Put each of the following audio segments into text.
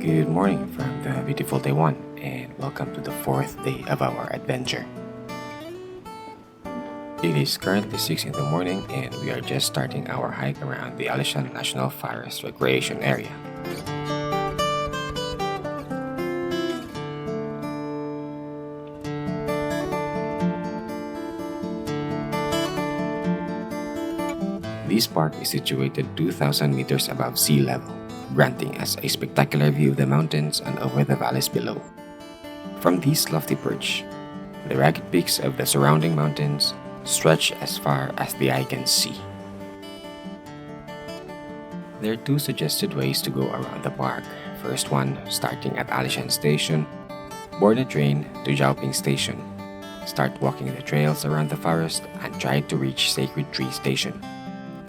Good morning from the beautiful Taiwan, and welcome to the fourth day of our adventure. It is currently 6 in the morning, and we are just starting our hike around the Alishan National Forest Recreation Area. This park is situated 2,000 meters above sea level, granting us a spectacular view of the mountains and over the valleys below. From this lofty perch, the ragged peaks of the surrounding mountains stretch as far as the eye can see. There are two suggested ways to go around the park. First one, starting at Alishan Station, board a train to Xiaoping Station. Start walking the trails around the forest and try to reach Sacred Tree Station.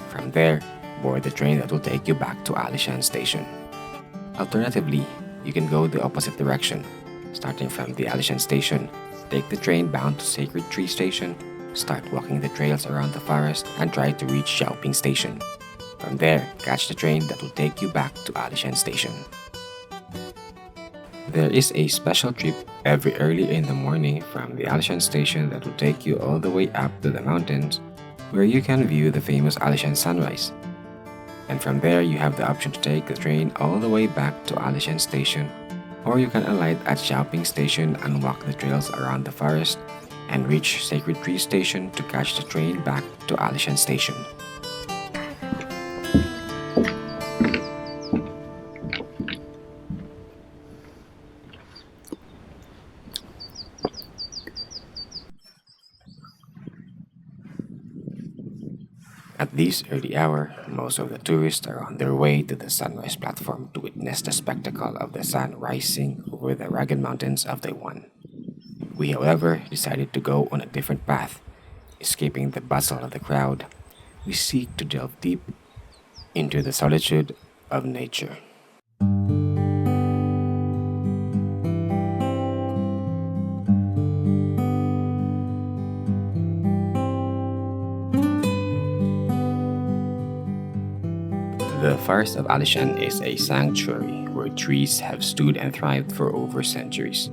From there, board the train that will take you back to Alishan Station. Alternatively, you can go the opposite direction. Starting from the Alishan Station, take the train bound to Sacred Tree Station, start walking the trails around the forest, and try to reach Xiaoping Station. From there, catch the train that will take you back to Alishan Station. There is a special trip every early in the morning from the Alishan Station that will take you all the way up to the mountains, where you can view the famous Alishan sunrise. And from there, you have the option to take the train all the way back to Alishan Station, or you can alight at Xiaoping Station and walk the trails around the forest and reach Sacred Tree Station to catch the train back to Alishan Station. At this early hour, most of the tourists are on their way to the sunrise platform to witness the spectacle of the sun rising over the rugged mountains of Taiwan. We, however, decided to go on a different path. Escaping the bustle of the crowd, we seek to delve deep into the solitude of nature. The Forest of Alishan is a sanctuary where trees have stood and thrived for over centuries.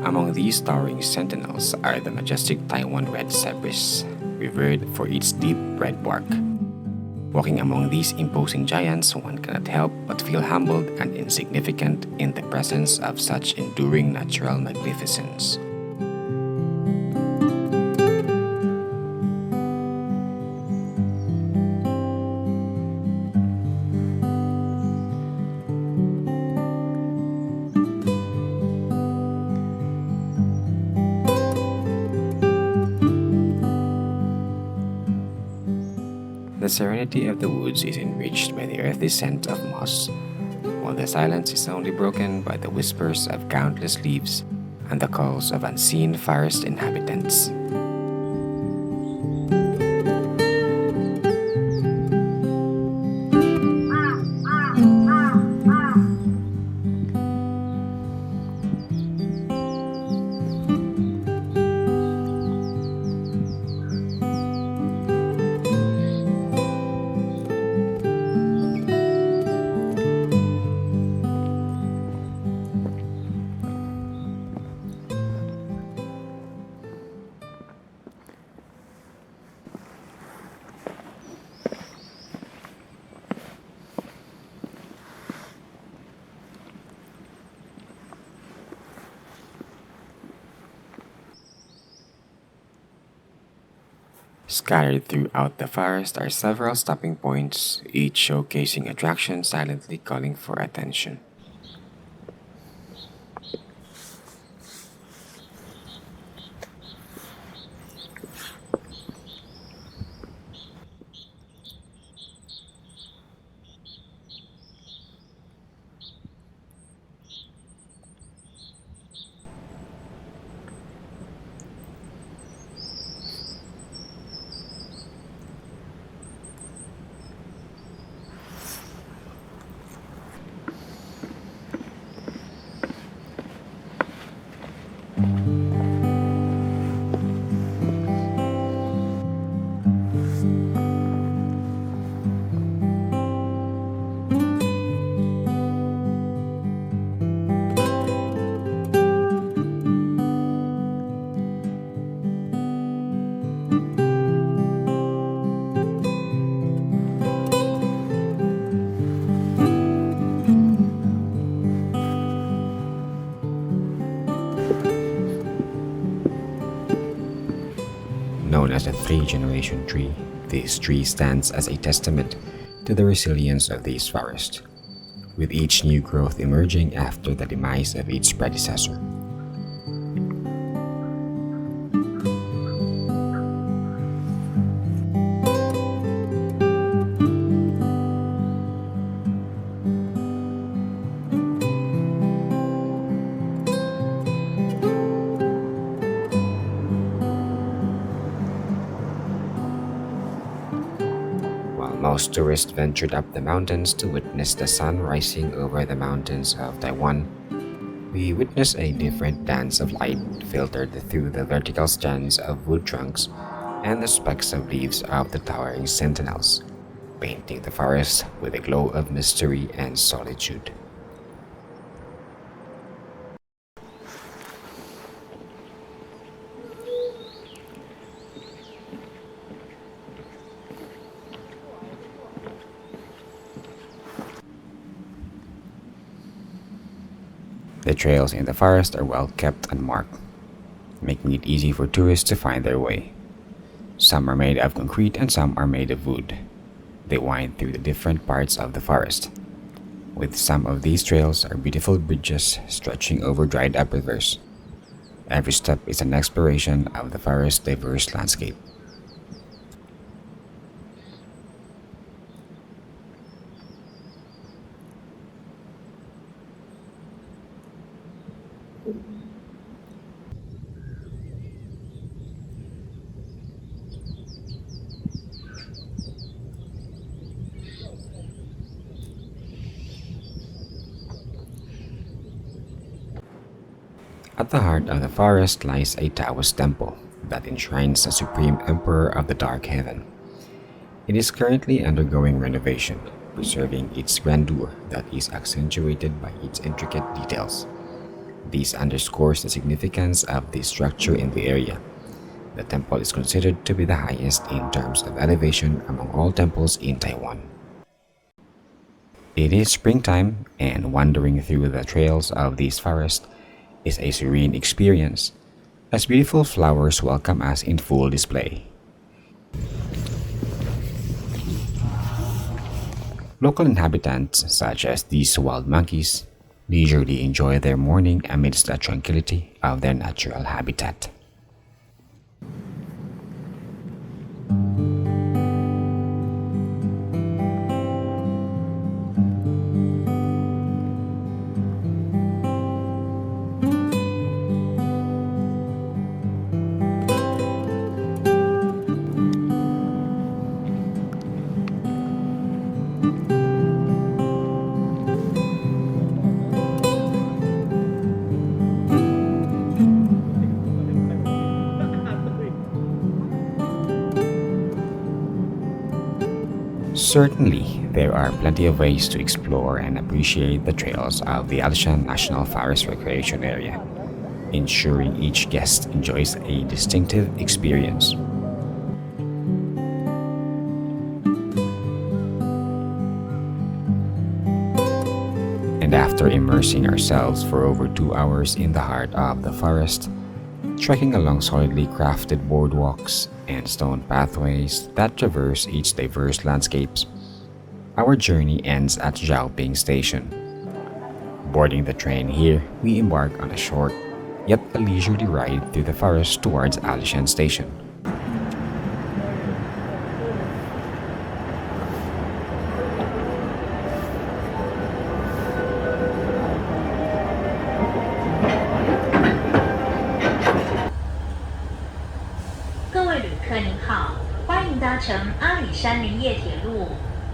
Among these towering sentinels are the majestic Taiwan red cypress, revered for its deep red bark. Walking among these imposing giants, one cannot help but feel humbled and insignificant in the presence of such enduring natural magnificence. The serenity of the woods is enriched by the earthy scent of moss, while the silence is only broken by the whispers of countless leaves and the calls of unseen forest inhabitants. Scattered throughout the forest are several stopping points, each showcasing attractions silently calling for attention. multi-generation tree, this tree stands as a testament to the resilience of these forests, with each new growth emerging after the demise of its predecessor. Most tourists ventured up the mountains to witness the sun rising over the mountains of Taiwan. We witnessed a different dance of light filtered through the vertical strands of wood trunks and the specks of leaves of the towering sentinels, painting the forest with a glow of mystery and solitude. The trails in the forest are well kept and marked, making it easy for tourists to find their way. Some are made of concrete and some are made of wood. They wind through the different parts of the forest. With some of these trails are beautiful bridges stretching over dried up rivers. Every step is an exploration of the forest's diverse landscape. At the heart of the forest lies a Taoist temple that enshrines the supreme emperor of the Dark Heaven. It is currently undergoing renovation, preserving its grandeur that is accentuated by its intricate details. This underscores the significance of this structure in the area. The temple is considered to be the highest in terms of elevation among all temples in Taiwan. It is springtime, and wandering through the trails of this forest is a serene experience, as beautiful flowers welcome us in full display. Local inhabitants, such as these wild monkeys, leisurely enjoy their morning amidst the tranquility of their natural habitat. Certainly, there are plenty of ways to explore and appreciate the trails of the Alishan National Forest Recreation Area, ensuring each guest enjoys a distinctive experience. And after immersing ourselves for over 2 hours in the heart of the forest, trekking along solidly crafted boardwalks and stone pathways that traverse each diverse landscapes, our journey ends at Zhaoping Station. Boarding the train here, we embark on a short, yet a leisurely ride through the forest towards Alishan Station.阿里山林业铁路，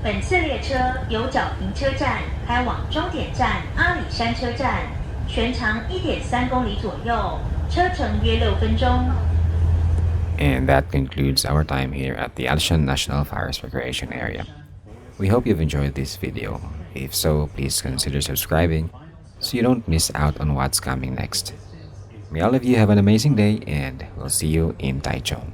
本次列车由角坪车站开往终点站阿里山车站，全长1.3公里左右，车程约6分钟。And that concludes our time here at the Alishan National Forest Recreation Area. We hope you've enjoyed this video. If so, please consider subscribing so you don't miss out on what's coming next. May all of you have an amazing day, and we'll see you in Taichung.